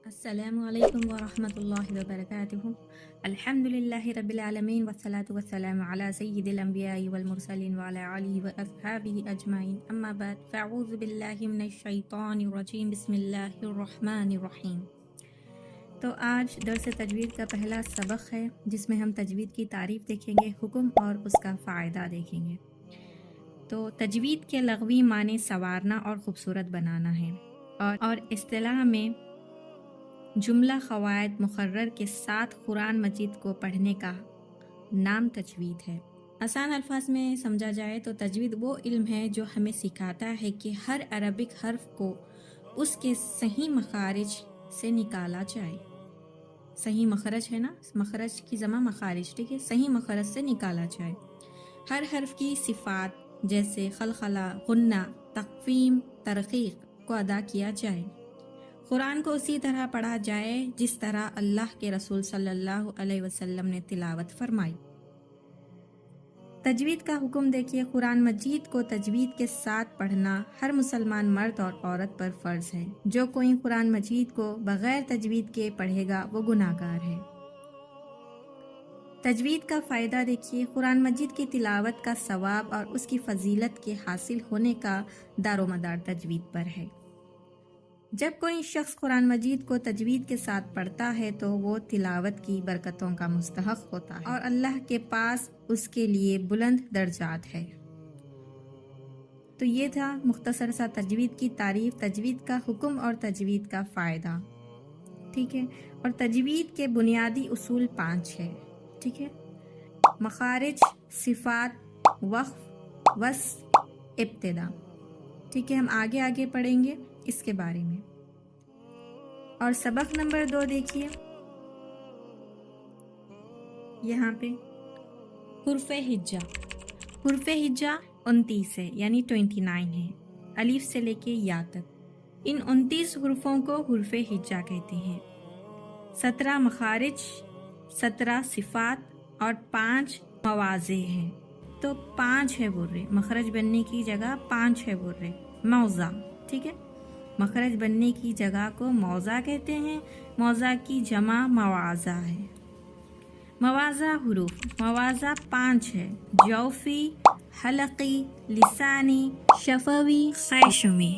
السلام علیکم ورحمۃ اللہ وبرکاتہ۔ الحمد للہ رب العالمین والصلاة والسلام علی سید الانبیاء والمرسلین وعلی آلہ واصحابہ اجمعین، اما بعد فاعوذ باللہ من الشیطان الرجیم، بسم اللہ الرحمن الرحیم۔ تو آج درس تجوید کا پہلا سبق ہے جس میں ہم تجوید کی تعریف دیکھیں گے، حکم اور اس کا فائدہ دیکھیں گے۔ تو تجوید کے لغوی معنی سنوارنا اور خوبصورت بنانا ہے، اور اصطلاح میں جملہ قواعد مقرر کے ساتھ قرآن مجید کو پڑھنے کا نام تجوید ہے۔ آسان الفاظ میں سمجھا جائے تو تجوید وہ علم ہے جو ہمیں سکھاتا ہے کہ ہر عربک حرف کو اس کے صحیح مخارج سے نکالا جائے۔ صحیح مخرج ہے نا، مخرج کی جمع مخارج، ٹھیک ہے، صحیح مخرج سے نکالا جائے۔ ہر حرف کی صفات جیسے خلخلہ، غنہ، تخفیم، ترقیق کو ادا کیا جائے۔ قرآن کو اسی طرح پڑھا جائے جس طرح اللہ کے رسول صلی اللہ علیہ وسلم نے تلاوت فرمائی۔ تجوید کا حکم دیکھیے، قرآن مجید کو تجوید کے ساتھ پڑھنا ہر مسلمان مرد اور عورت پر فرض ہے۔ جو کوئی قرآن مجید کو بغیر تجوید کے پڑھے گا وہ گناہگار ہے۔ تجوید کا فائدہ دیکھیے، قرآن مجید کی تلاوت کا ثواب اور اس کی فضیلت کے حاصل ہونے کا دار و مدار تجوید پر ہے۔ جب کوئی شخص قرآن مجید کو تجوید کے ساتھ پڑھتا ہے تو وہ تلاوت کی برکتوں کا مستحق ہوتا ہے اور اللہ کے پاس اس کے لیے بلند درجات ہے۔ تو یہ تھا مختصر سا تجوید کی تعریف، تجوید کا حکم اور تجوید کا فائدہ، ٹھیک ہے۔ اور تجوید کے بنیادی اصول 5 ہے، ٹھیک ہے۔ مخارج، صفات، وقف، وصل، ابتدا، ٹھیک ہے۔ ہم آگے پڑھیں گے اس کے بارے میں۔ اور سبق نمبر 2 دیکھیے، یہاں پہ حرف ہجا۔ حرف ہجا 29 ہے، یعنی 29 ہے، الف سے لے کے یا تک۔ ان 29 حرفوں کو حرف ہجا کہتے ہیں۔ 17 مخارج، 17 صفات اور 5 مواضع ہیں۔ تو 5 ہے برے، مخرج بننے کی جگہ 5 ہے برے، موضع، ٹھیک ہے۔ مخرج بننے کی جگہ کو موضع کہتے ہیں، موضع کی جمع مواضع ہے۔ مواضع حروف، مواضع 5 ہے، جوفی، حلقی، لسانی، شفوی، خیشمی۔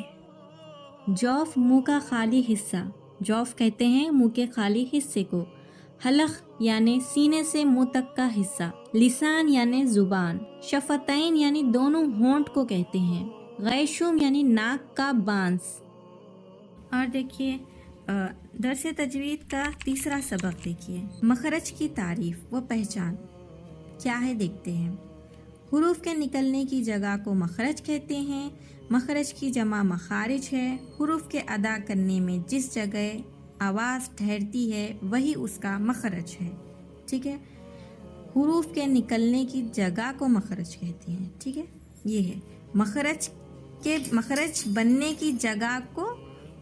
جوف منہ کا خالی حصہ، جوف کہتے ہیں منہ کے خالی حصے کو۔ حلق یعنی سینے سے منہ تک کا حصہ، لسان یعنی زبان، شفتین یعنی دونوں ہونٹ کو کہتے ہیں، غیشم یعنی ناک کا بانس۔ اور دیکھیے درس تجوید کا تیسرا سبق دیکھیے، مخرج کی تعریف و پہچان کیا ہے دیکھتے ہیں۔ حروف کے نکلنے کی جگہ کو مخرج کہتے ہیں، مخرج کی جمع مخارج ہے۔ حروف کے ادا کرنے میں جس جگہ آواز ٹھہرتی ہے وہی اس کا مخرج ہے، ٹھیک ہے۔ حروف کے نکلنے کی جگہ کو مخرج کہتے ہیں، ٹھیک ہے۔ یہ ہے مخرج بننے کی جگہ کو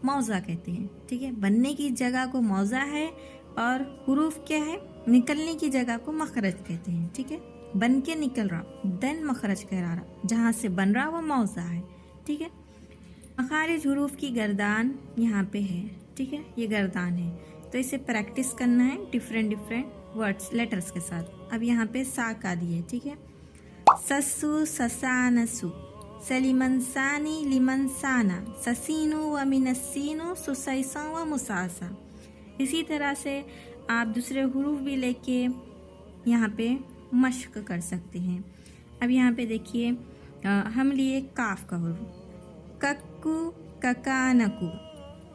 موضع کہتے ہیں، ٹھیک ہے۔ بننے کی جگہ کو موضع ہے اور حروف کیا ہے، نکلنے کی جگہ کو مخرج کہتے ہیں، ٹھیک ہے۔ بن کے نکل رہا دین مخرج کہہ رہا، جہاں سے بن رہا وہ موضع ہے، ٹھیک ہے۔ مخارج حروف کی گردان یہاں پہ ہے، ٹھیک ہے، یہ گردان ہے۔ تو اسے پریکٹس کرنا ہے ڈفرینٹ ورڈز لیٹرز کے ساتھ۔ اب یہاں پہ سا کا دیے، ٹھیک ہے۔ سسو، سسانسو، سلیمن ثانی، لمن ثانا، سسینو و منسینو، سسیسا و مساسا۔ اسی طرح سے آپ دوسرے حروف بھی لے کے یہاں پہ مشق کر سکتے ہیں۔ اب یہاں پہ دیکھیے ہم لیے کاف کا حروف، ککو، ککانکو،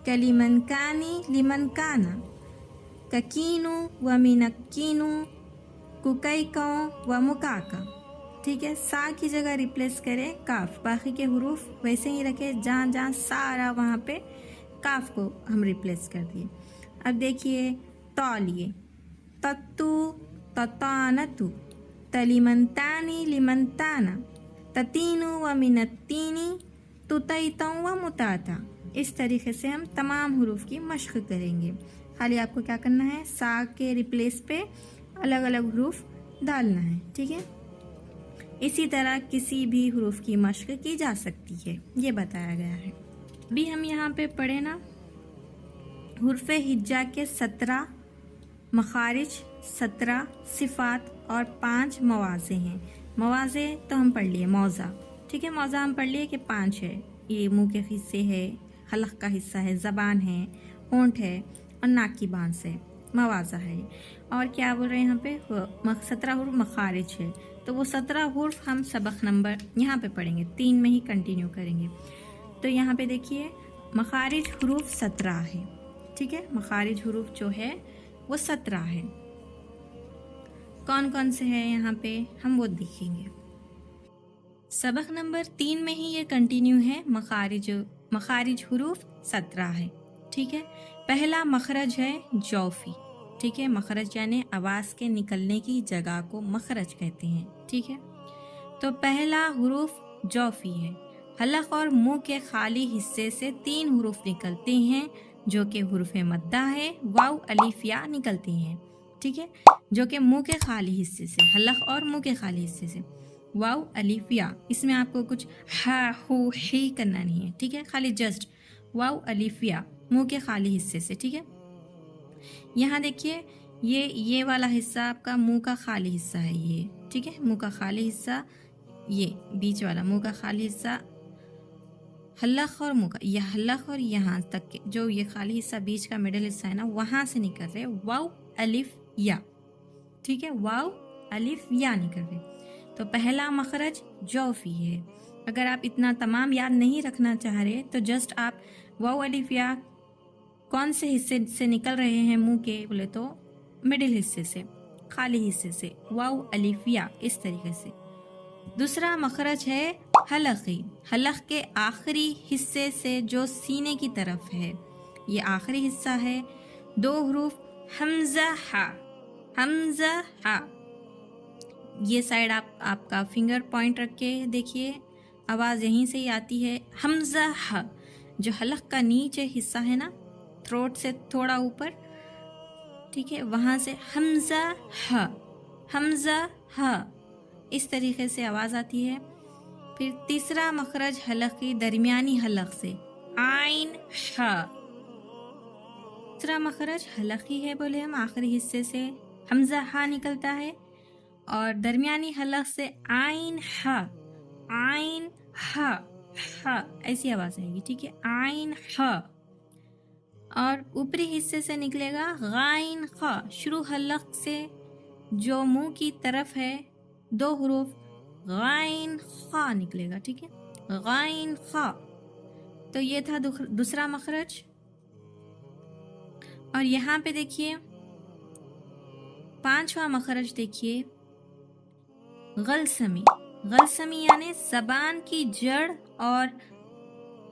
کلیمن کانی، لمن کانا، ککینو و منکینو، ککیکو و مکاکا، ٹھیک ہے۔ سا کی جگہ ریپلیس کرے کاف، باقی کے حروف ویسے ہی رکھے، جہاں جہاں سا آ رہا وہاں پہ کاف کو ہم ریپلیس کر دیے۔ اب دیکھیے تو لیے، تتو، تتانتو، تلیمنتانی، لمنتانا، تتینو و منتینی، تتیتو و متاتا۔ اس طریقے سے ہم تمام حروف کی مشق کریں گے۔ خالی آپ کو کیا کرنا ہے، سا کے ریپلیس پہ الگ الگ حروف ڈالنا ہے، ٹھیک ہے۔ اسی طرح کسی بھی حروف کی مشق کی جا سکتی ہے، یہ بتایا گیا ہے۔ ابھی ہم یہاں پہ پڑھیں نا، हुर्फ हिज्जा के 17 मखारिज, 17 सिफात और 5 मवाज़े हैं। मवाज़े तो हम पढ़ लिए, मौज़ा, ठीक है, मौज़ा हम पढ़ लिए कि 5 है। ये मुंह के हिस्से है, हलक का हिस्सा है, ज़बान है, होंठ है और नाक की बांस है, मवाज़ा है। और क्या बोल रहे हैं यहाँ पे, 17 हुर्फ मखारिज है। तो वो 17 हुर्फ हम सबक नंबर यहाँ पे पढ़ेंगे, 3 में ही कंटिन्यू करेंगे। तो यहाँ पे देखिए मखारिज हुरूफ 17 है, ठीक है, मखारिज हुरूफ जो है वो 17 है। कौन कौन से हैं यहाँ पे हम वो देखेंगे। सबक नंबर 3 में ही ये कंटिन्यू है। मखारिज हुरूफ 17 है, ठीक है। पहला मखरज है जौफी, ठीक है, मखरज यानी आवाज़ के निकलने की जगह को मखरज कहते हैं, ठीक है। तो पहला हुरूफ जौफी है। हलक और मुंह के खाली हिस्से से 3 हुरूफ निकलते हैं जो कि हुरूफ मद्दा है, वाव अलिफ या निकलती हैं, ठीक है, जो कि मुंह के खाली हिस्से से, हलक और मुंह के खाली हिस्से से, वाव अलिफ या। इसमें आपको कुछ हा हु ही करना नहीं है, ठीक है, खाली जस्ट वाव अलिफ या मुंह के खाली हिस्से से, ठीक है। यहाँ देखिए ये वाला हिस्सा आपका मुंह का खाली हिस्सा है, ये, ठीक है, मुंह का खाली हिस्सा, ये बीच वाला मुंह का खाली हिस्सा, हल्लक और मुंह का, यह हल्लक और यहाँ तक के जो ये खाली हिस्सा बीच का मिडिल हिस्सा है ना, वहां से निकल रहे वाव अलिफ या, ठीक है, वाव अलिफ या निकल रहे। तो पहला मखरज जौफी है। अगर आप इतना तमाम याद नहीं रखना चाह रहे तो जस्ट आप वाव अलिफ या कौन से हिस्से से निकल रहे हैं मुंह के, बोले तो मिडिल हिस्से से, खाली हिस्से से, वाव अलिफ या, इस तरीके से। दूसरा मखरज है हलकी, हलक के आखिरी हिस्से से जो सीने की तरफ है, ये आखिरी हिस्सा है। 2 हुरूफ हमजा हा, हमजा हा, ये साइड आपका फिंगर पॉइंट रख के देखिए, आवाज़ यहीं से ही आती है, हमजा हा। जो हलक का नीचे हिस्सा है ना, थ्रोट से थोड़ा ऊपर, ठीक है, वहाँ से हमजा हा, हमजा हा, इस तरीके से आवाज़ आती है। फिर तीसरा मखरज हलकी दरमियानी हलक से, आइन हा। तीसरा मखरज हलकी है, बोले हम, आखिरी हिस्से से हमजा हा निकलता है, और दरमियानी हलक से आइन हा, आइन हा, हा, ऐसी आवाज़ आएगी, ठीक है, आइन हा। और ऊपरी हिस्से से निकलेगा गाइन खा, शुरू हलक से जो मुंह की तरफ है 2 हुरूफ गाइन खा निकलेगा, ठीक है, गाइन खा। तो ये था दूसरा मखरज। और यहाँ पे देखिए 5वां मखरज देखिए, गलसमी, गलसमी यानी जबान की जड़ और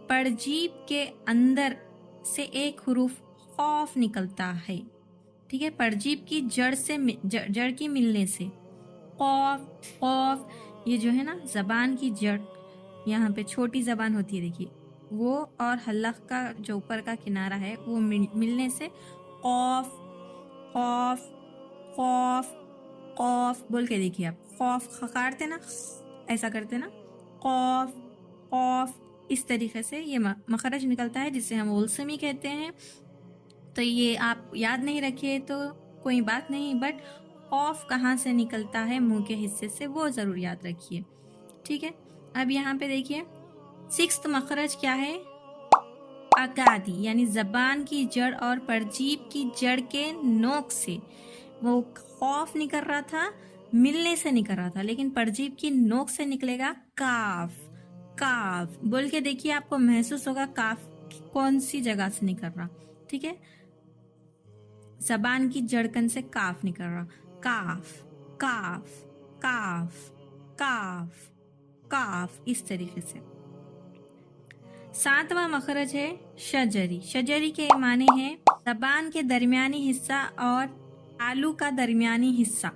परजीब के अंदर से एक हुरूफ खौफ निकलता है, ठीक है, परजीब की जड़ से जड़ की मिलने से, खौफ, खौफ, ये जो है ना जबान की जड़, यहाँ पे छोटी जबान होती है देखिए, वो और हल्लक का जो ऊपर का किनारा है वो मिलने से खौफ, खौफ, खौफ, खौफ बोल के देखिए आप, खौफ खकारते ना, ऐसा करते ना, खौफ, खौफ, इस तरीके से ये मखरज निकलता है, जिसे हम उल्समी कहते हैं। तो ये आप याद नहीं रखिए तो कोई बात नहीं, बट खौफ कहाँ से निकलता है मुंह के हिस्से से, वो ज़रूर याद रखिए, ठीक है। अब यहाँ पे देखिए 6th मखरज क्या है, अकादी, यानी जबान की जड़ और परजीब की जड़ के नोक से वो खौफ निकल रहा था, मिलने से निकल रहा था, लेकिन परजीब की नोक से निकलेगा काफ, काफ बोल के देखिए, आपको महसूस होगा काफ कौन सी जगह से निकल रहा, ठीक है, जबान की जड़कन से काफ निकल रहा, काफ, काफ, काफ, काफ, काफ, इस तरीके से। 7वां मखरज है शजरी, शजरी के माने हैं जबान के दरमियानी हिस्सा और आलू का दरमियानी हिस्सा,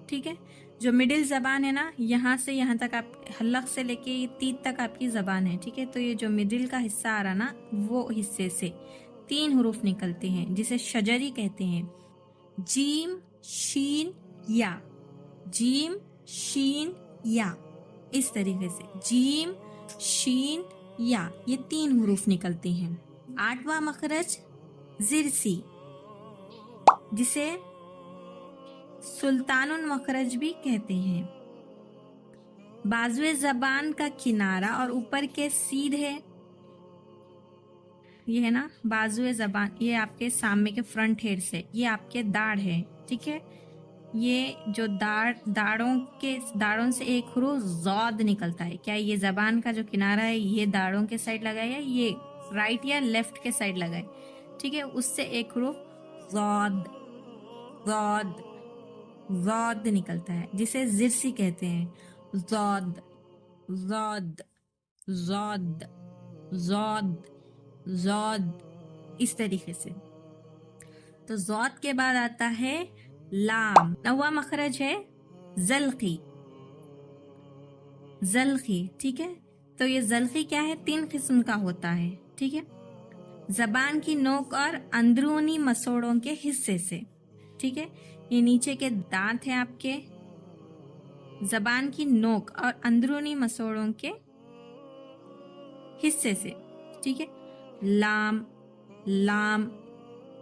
ठीक है, जो मिडिल जबान है ना, यहाँ से यहाँ तक, आप हल्लक से लेके तीत तक आपकी जबान है, ठीक है, तो ये जो मिडिल का हिस्सा आ रहा ना, वो हिस्से से 3 हुरूफ निकलते हैं जिसे शजरी कहते हैं, जीम, शीन, या, जीम, शीन, या, इस तरीके से जीम, शीन, या, ये 3 हुरूफ निकलते हैं। 8वां मखरज जिरसी, जिसे सुल्तानुल मखरज भी कहते हैं। बाजुए जबान का किनारा और ऊपर के सीधे, ये है ना बाजुए जबान, ये आपके सामने के फ्रंट हेड से, ये आपके दाढ़ है, ठीक है। ये जो दाढ़ों से एक हुरूफ ज़ौद निकलता है। क्या ये जबान का जो किनारा है ये दाढ़ों के साइड लगा है या ये राइट या लेफ्ट के साइड लगा है, ठीक है। उससे एक हुरूफ ज़ौद ज़ौद ज़ौद निकलता है, जिसे जिरसी कहते हैं। ज़ौद ज़ौद ज़ौद ज़ौद ज़ौद, इस तरीके से। तो ज़ौद के बाद आता है लाम। नवा मखरज है ज़ल्क़ी, ज़ल्क़ी, ठीक है। तो ये ज़ल्क़ी क्या है, 3 किस्म का होता है, ठीक है। जबान की नोक और अंदरूनी मसोड़ों के हिस्से से, ठीक है। ये नीचे के दांत हैं आपके, जबान की नोक और अंदरूनी मसोड़ों के हिस्से से, ठीक है। लाम लाम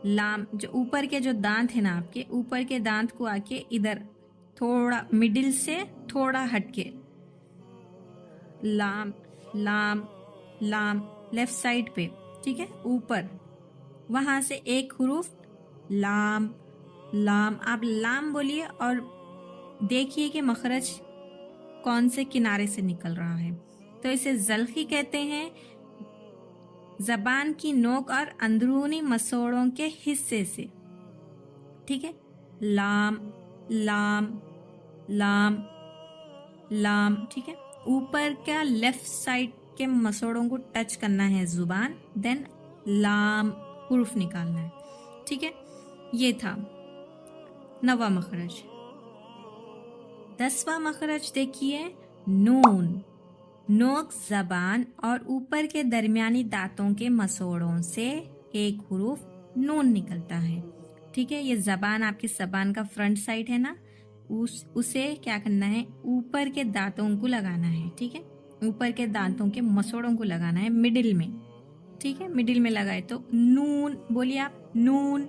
लाम, जो ऊपर के जो दांत है ना आपके, ऊपर के दांत को आके इधर थोड़ा मिडिल से थोड़ा हटके, लाम लाम लाम, लेफ्ट साइड पे, ठीक है, ऊपर, वहां से एक हुरूफ लाम लाम। आप लाम बोलिए और देखिए कि मखरज कौन से किनारे से निकल रहा है। तो इसे ज़ल्क़ी कहते हैं, जबान की नोक और अंदरूनी मसोड़ों के हिस्से से, ठीक है। लाम लाम लाम लाम, ठीक है। ऊपर का लेफ्ट साइड के मसोड़ों को टच करना है जुबान, देन लाम हुरूफ निकालना है, ठीक है। ये था नवा मखरज। 10वां मखरज देखिए नून। नोक जबान और ऊपर के दरमियानी दांतों के मसोड़ों से एक हुरूफ नून निकलता है, ठीक है। ये जबान आपकी जबान का फ्रंट साइड है ना, उसे क्या करना है, ऊपर के दांतों को लगाना है, ठीक है। ऊपर के दांतों के मसोड़ों को लगाना है मिडिल में, ठीक है। मिडिल में लगाए तो नून बोलिए आप, नून।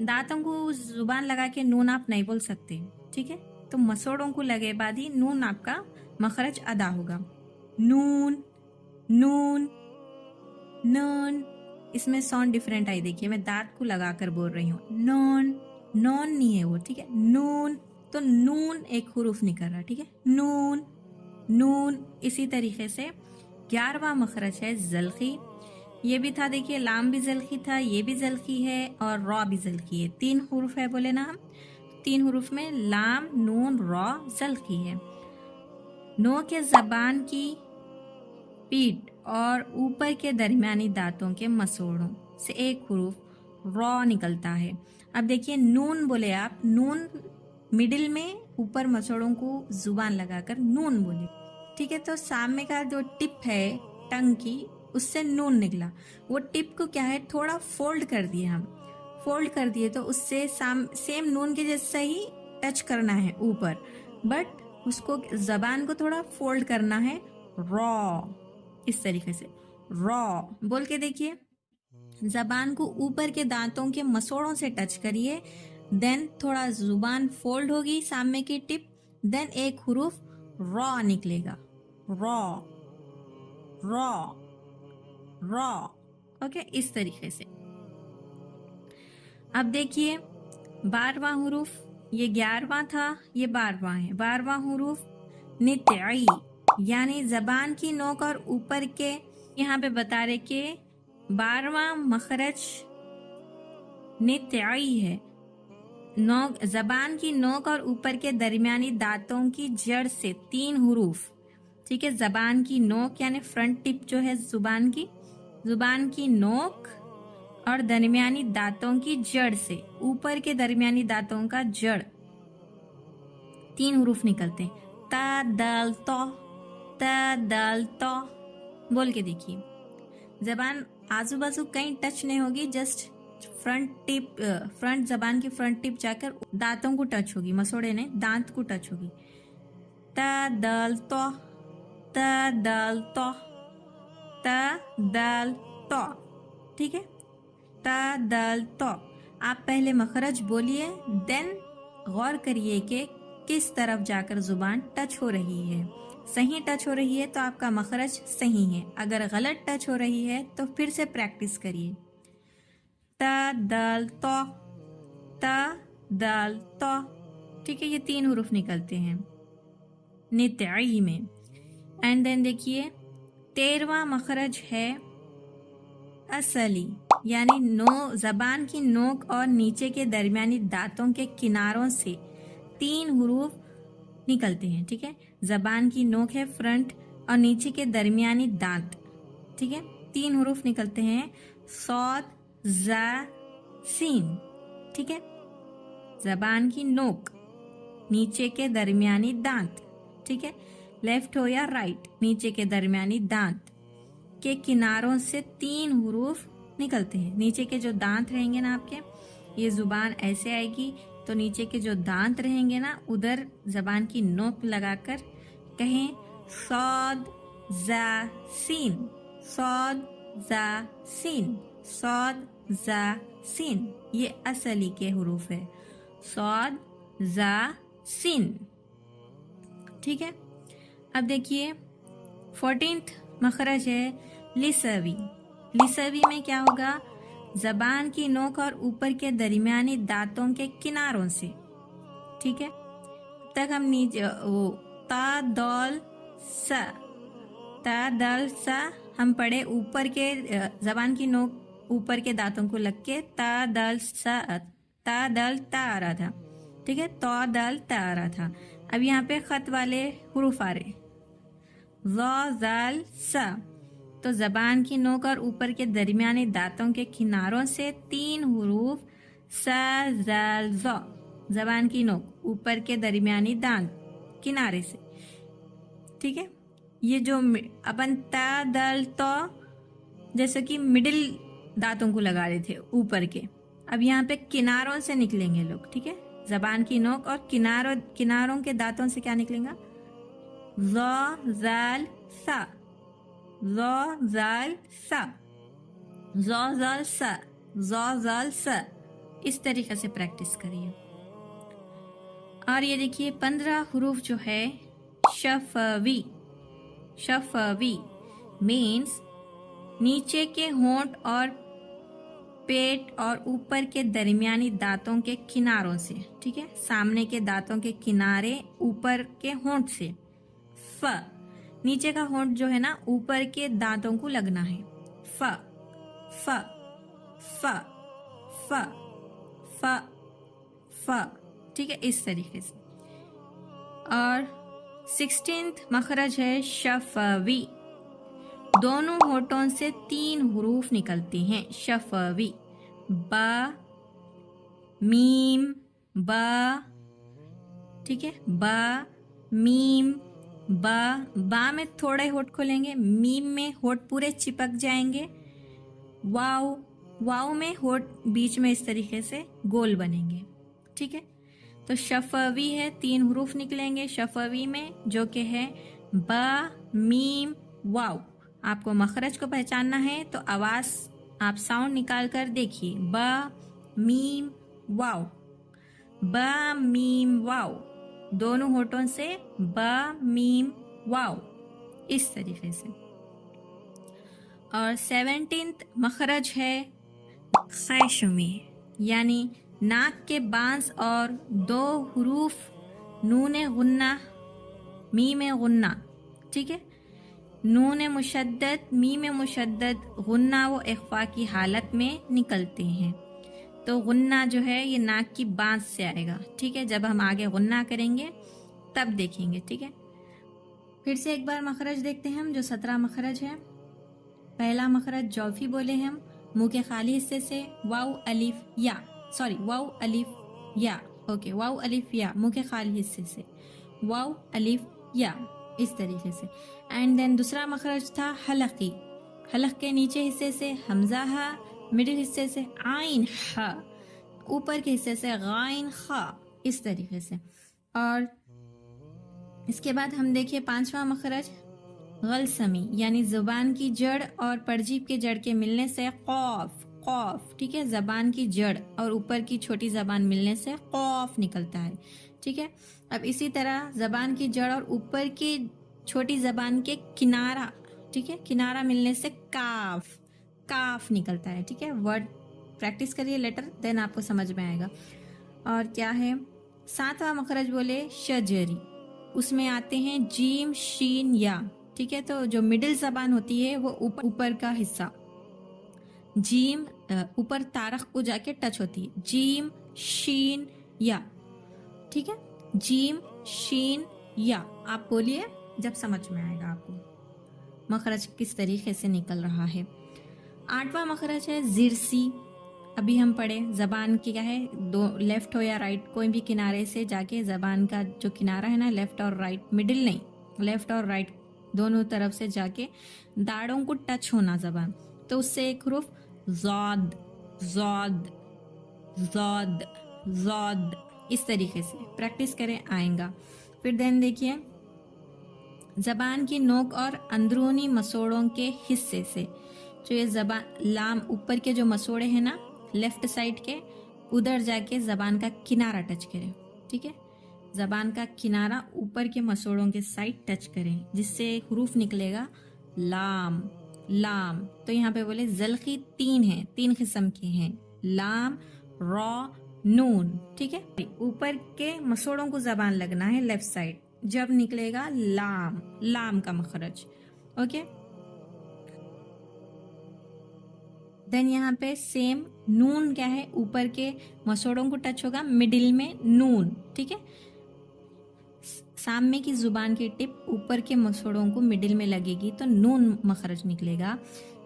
दांतों को जुबान लगा के नून आप नहीं बोल सकते, ठीक है। तो मसोड़ों को लगे बाद ही नून आपका मखरज अदा होगा। नून नून नून, इसमें साउंड डिफरेंट आई, देखिए मैं दांत को लगाकर बोल रही हूँ। नून, नॉन नहीं है वो, ठीक है। नून, तो नून एक हुरूफ निकल रहा है, ठीक है। नून नून। इसी तरीके से 11वां मखरज है ज़ल्क़ी। ये भी था, देखिए लाम भी ज़ल्क़ी था, ये भी ज़ल्क़ी है और रॉ भी ज़ल्क़ी है। 3 हुरूफ है बोले ना हम, 3 हुरूफ में लाम नून रॉ ज़ल्क़ी है। नो के जबान की पीठ और ऊपर के दरमियानी दांतों के मसोड़ों से एक हुरूफ रॉ निकलता है। अब देखिए नून बोले आप, नून मिडिल में ऊपर मसोड़ों को जुबान लगाकर नून बोले, ठीक है। तो सामने का जो टिप है टंग की, उससे नून निकला। वो टिप को क्या है, थोड़ा फोल्ड कर दिए हम, फोल्ड कर दिए तो उससे सेम नून के जैसा ही टच करना है ऊपर, बट उसको जबान को थोड़ा फोल्ड करना है रॉ, इस तरीके से रॉ बोल के देखिए। जबान को ऊपर के दांतों के मसोड़ों से टच करिए, देन थोड़ा जुबान फोल्ड होगी सामने की टिप, देन एक हुरूफ रॉ निकलेगा, रॉ रॉ रॉ, ओके, इस तरीके से। अब देखिए 12वां हुरूफ, ये 11वां था, ये 12वां है। 12वां हुरूफ नित्ई, यानी जबान की नोक और ऊपर के, यहाँ पे बता रहे कि 12वां मखरज नित्ई है। नोक, जबान की नोक और ऊपर के दरमियानी दांतों की जड़ से 3 हुरूफ, ठीक है। जबान की नोक यानी फ्रंट टिप जो है जुबान की नोक और दरमियानी दांतों की जड़ से ऊपर के दरमियानी दांतों का जड़, 3 हुरूफ निकलते हैं। ता दल तो, ता दल तो बोल के देखिए। जबान आजू बाजू कहीं टच नहीं होगी, जस्ट फ्रंट जबान की फ्रंट टिप जाकर दांतों को टच होगी, मसोड़े ने दांत को टच होगी। ता दल तो, ता दल तो, ता दल तो, ठीक है। تا دال تو. آپ پہلے مخرج بولیے، دین غور کریے کہ کس طرف جا کر زبان ٹچ ہو رہی ہے. صحیح ٹچ ہو رہی ہے تو آپ کا مخرج صحیح ہے، اگر غلط ٹچ ہو رہی ہے تو پھر سے پریکٹس کریے. تا دال تو، تا دال تو. ٹھیک ہے، یہ 3 حروف نکلتے ہیں نتعی میں. اینڈ دین دیکھیے 13واں مخرج ہے اصلی، یعنی زبان کی نوک اور نیچے کے درمیانی دانتوں کے کناروں سے 3 حروف نکلتے ہیں. ٹھیک ہے، زبان کی نوک ہے فرنٹ اور نیچے کے درمیانی دانت. ٹھیک ہے، 3 حروف نکلتے ہیں، صاد ز سین. ٹھیک ہے، زبان کی نوک، نیچے کے درمیانی دانت. ٹھیک ہے، لیفٹ ہو یا رائٹ، نیچے کے درمیانی دانت کے کناروں سے 3 حروف نکلتے ہیں. نیچے کے جو دانت رہیں گے نا آپ کے، یہ زبان ایسے آئے گی تو نیچے کے جو دانت رہیں گے نا ادھر زبان کی نوک لگا کر کہیں صاد ز سین، صاد ز سین، صاد ز سین. یہ اصلی کے حروف ہے، صاد ز سین. ٹھیک ہے، اب دیکھیے 14th مخرج ہے لسوی. لسوی میں کیا ہوگا؟ زبان کی نوک اور اوپر کے درمیانی دانتوں کے کناروں سے. ٹھیک ہے، تک ہم نیچے تا دال سا، تا دال سا ہم پڑھے، اوپر کے زبان کی نوک اوپر کے دانتوں کو لگ کے تا دال سا، تا دال تا آ رہا تھا. ٹھیک ہے، تو دال تا آ رہا تھا. اب یہاں پہ خط والے حروف آ رہے، ز زال سا. تو زبان کی نوک اور اوپر کے درمیانی دانتوں کے کناروں سے 3 حروف سا زال ز. زبان کی نوک اوپر کے درمیانی دانت کنارے سے. ٹھیک ہے، یہ جو اپن تا دال تو جیسے کہ مڈل دانتوں کو لگا رہے تھے اوپر کے، اب یہاں پہ کناروں سے نکلیں گے لوگ. ٹھیک ہے، زبان کی نوک اور کناروں کے دانتوں سے کیا نکلیں گا؟ ز زال سا، ز زال سا، ز زال سا، ز زال سا. اس طریقے سے پریکٹس کریے. اور یہ دیکھیے 15 حروف جو ہے شفوی. شفوی مینس نیچے کے ہونٹ اور پیٹ اور اوپر کے درمیانی دانتوں کے کناروں سے. ٹھیک ہے، سامنے کے دانتوں کے کنارے اوپر کے ہونٹ سے. ف، نیچے کا ہونٹ جو ہے نا اوپر کے دانتوں کو لگنا ہے. ف ف ف ف ف ف. ٹھیک ہے، اس طریقے سے. اور 16th مخرج ہے شفوی. دونوں ہونٹوں سے 3 حروف نکلتے ہیں شفوی. با میم با. ٹھیک ہے، با میم با. با میں تھوڑے ہونٹ کھولیں گے، میم میں ہونٹ پورے چپک جائیں گے، واو، واو میں ہونٹ بیچ میں اس طریقے سے گول بنیں گے. ٹھیک ہے، تو شفوی ہے، 3 حروف نکلیں گے شفوی میں جو کہ ہے با میم واو. آپ کو مخرج کو پہچاننا ہے تو آواز آپ ساؤنڈ نکال کر دیکھیے، با میم واو، با میم واو. دونوں ہونٹوں سے با میم واو، اس طریقے سے. اور 17th مخرج ہے خیشمی، یعنی ناک کے بانس اور 2 حروف نون غنہ میم غنہ. ٹھیک ہے، نون مشدد میم مشدد غنہ و اخفا کی حالت میں نکلتے ہیں. تو غنہ جو ہے یہ ناک کی بانس سے آئے گا. ٹھیک ہے، جب ہم آگے غنہ کریں گے تب دیکھیں گے. ٹھیک ہے، پھر سے ایک بار مخرج دیکھتے ہیں ہم جو 17 مخرج ہے. پہلا مخرج جوفی بولے ہم منہ کے خالی حصے سے، واو الف یا، واو الف یا. اوکے، واو الف یا منہ کے خالی حصے سے، واو الف یا، اس طریقے سے. اینڈ دین دوسرا مخرج تھا حلقی. حلق کے نیچے حصے سے حمزہ ہا، مڈل حصے سے عین ہا، اوپر کے حصے سے غائن خا، اس طریقے سے. اور اس کے بعد ہم دیکھیے 5واں مخرج غلسمی، یعنی زبان کی جڑ اور پرجیب کے جڑ کے ملنے سے قوف، कौफ, ठीक है। जबान की जड़ और ऊपर की छोटी जबान मिलने से कौफ निकलता है, ठीक है। अब इसी तरह जबान की जड़ और ऊपर की छोटी जबान के किनारा, ठीक है, किनारा मिलने से काफ, काफ निकलता है, ठीक है। वर्ड प्रैक्टिस करिए लेटर, देन आपको समझ में आएगा। और क्या है, 7वां मखरज बोले शजरी, उसमें आते हैं जीम शीन या, ठीक है। तो जो मिडिल जबान होती है वो ऊपर का हिस्सा, जीम ऊपर तारख को जाके टच होती है, जीम शीन या, ठीक है। जीम शीन या, आप बोलिए जब समझ में आएगा आपको मखरज किस तरीके से निकल रहा है। 8वां मखरज है जिरसी। अभी हम पढ़े जबान की क्या है, दो लेफ्ट हो या राइट, कोई भी किनारे से जाके जबान का जो किनारा है ना, लेफ्ट और राइट, मिडिल नहीं, लेफ्ट और राइट दोनों तरफ से जाके दाढ़ों को टच होना जबान, तो उससे एक हरूफ ज़ाद, ज़ाद, ज़ाद, ज़ाद, इस तरीके से प्रैक्टिस करें, आएगा। फिर देन देखिए, जबान की नोक और अंदरूनी मसोड़ों के हिस्से से, जो ये जबान लाम ऊपर के जो मसोड़े हैं ना लेफ्ट साइड के, उधर जाके जबान का किनारा टच करें, ठीक है। जबान का किनारा ऊपर के मसोड़ों के साइड टच करें, जिससे एक हरूफ निकलेगा लाम, लाम। तो यहाँ पे बोले जल्खी 3 हैं, 3 किस्म के हैं, लाम, रॉ, नून, ठीक है। ऊपर के मसोड़ों को जबान लगना है लेफ्ट साइड, जब निकलेगा लाम, लाम का मखरज, ओके। देन यहाँ पे सेम नून क्या है, ऊपर के मसोड़ों को टच होगा, मिडिल में नून, ठीक है। सामने की जुबान की टिप ऊपर के मसोड़ों को मिडिल में लगेगी तो नून मखरज निकलेगा।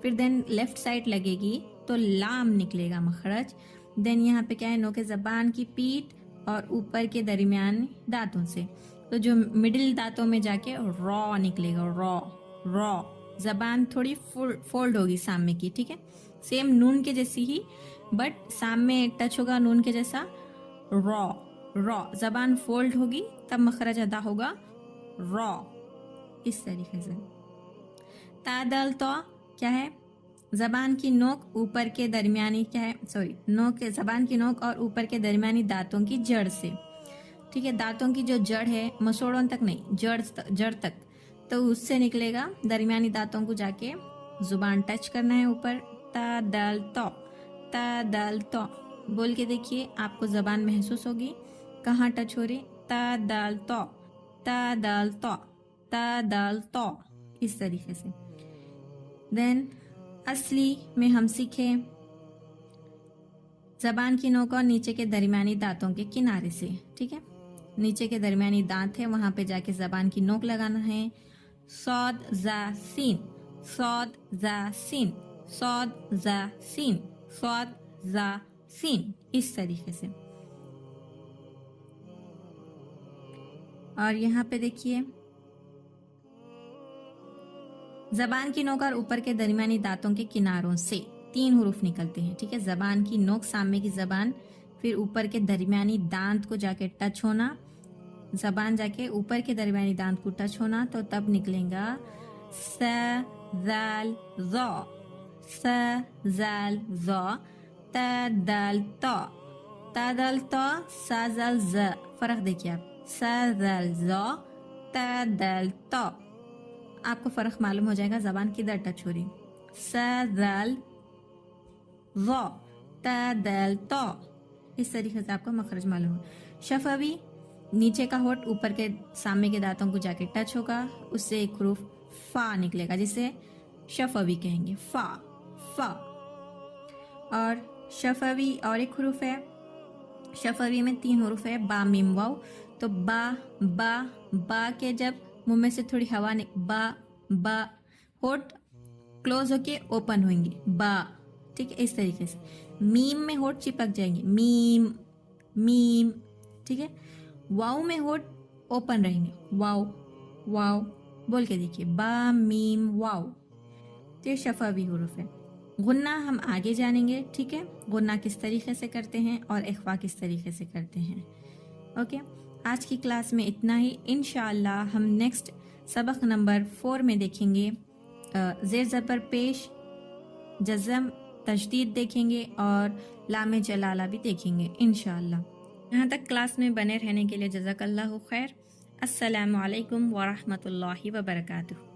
फिर देन लेफ्ट साइड लगेगी तो लाम निकलेगा मखरज। देन यहाँ पे क्या है, नोके जबान की पीठ और ऊपर के दरमियान दांतों से, तो जो मिडिल दांतों में जाके रॉ निकलेगा, रॉ, रॉ। जबान थोड़ी फोल्ड होगी सामने की, ठीक है, सेम नून के जैसी ही, बट सामने टच होगा नून के जैसा, रॉ, रॉ। जबान फोल्ड होगी तब मखरज अदा होगा रॉ, इस तरीके से। तादल तो क्या है, जबान की नोक ऊपर के दरमियानी क्या है, सॉरी, नोक, जबान की नोक और ऊपर के दरमियानी दांतों की जड़ से, ठीक है। दांतों की जो जड़ है, मसोड़ों तक नहीं, जड़ तक, तो उससे निकलेगा, दरमियानी दांतों को जाके जुबान टच करना है ऊपर। तादल तो, तादल तो बोल के देखिए, आपको जबान महसूस होगी कहाँ टच हो रही, तादल तो, तादल तो, तादल तो, इस तरीके से। देन असली में हम सीखे जबान की नोक और नीचे के दरमियानी दांतों के किनारे से, ठीक है। नीचे के दरमियानी दांत है, वहां पे जाके जबान की नोक लगाना है। सौद जा सीन, सौद जा सीन, सौद जा सीन, सौद जा सीन, इस तरीके से। और यहाँ पे देखिए, जबान की नोक और ऊपर के दरमियानी दांतों के किनारों से 3 हरूफ निकलते हैं, ठीक है। जबान की नोक, सामने की जबान, फिर ऊपर के दरमियानी दांत को जाके टच होना, जबान जाके ऊपर के दरमियानी दांत को टच होना, तो तब निकलेगा स जाल ज़, स जाल ज़, त दल तो, त दल तो, स जल ज। फर्क देखिए आप, स जल ज, त दल तो, आपको फर्क मालूम हो जाएगा जबान किधर टच हो रही। स जल ज़, त दल तो, इस तरीके से आपको मखरज मालूम हो। शफवी, नीचे का होठ ऊपर के सामने के दांतों को जाके टच होगा, उससे एक हरूफ फा निकलेगा, जिसे शफवी कहेंगे, फा, फा। और शफवी और एक हरूफ है, शफवी में 3 हरूफ है, बा मीम वाव। तो बा, बा, बा के जब मुंह में से थोड़ी हवा बा, बा, होठ क्लोज होके ओपन होंगे, बा, ठीक है, इस तरीके से। मीम में होठ चिपक जाएंगे, मीम, मीम, ठीक है। वाव में होठ ओपन रहेंगे, वाव, वाव, बोल के देखिए, बा मीम वाव। तो ये शफवी हरूफ है। गुन्ना हम आगे जानेंगे, ठीक है, गुन्ना किस तरीके से करते हैं और इख्फा किस तरीके से करते हैं, ओके। आज की क्लास में इतना ही। इंशाअल्लाह हम नेक्स्ट सबक नंबर 4 में देखेंगे जेर ज़बर पेश, जज़म تشدید دیکھیں گے اور لام جلالہ بھی دیکھیں گے انشاءاللہ۔ یہاں تک کلاس میں بنے رہنے کے لیے جزاک اللہ خیر۔ السلام علیکم ورحمۃ اللہ وبرکاتہ۔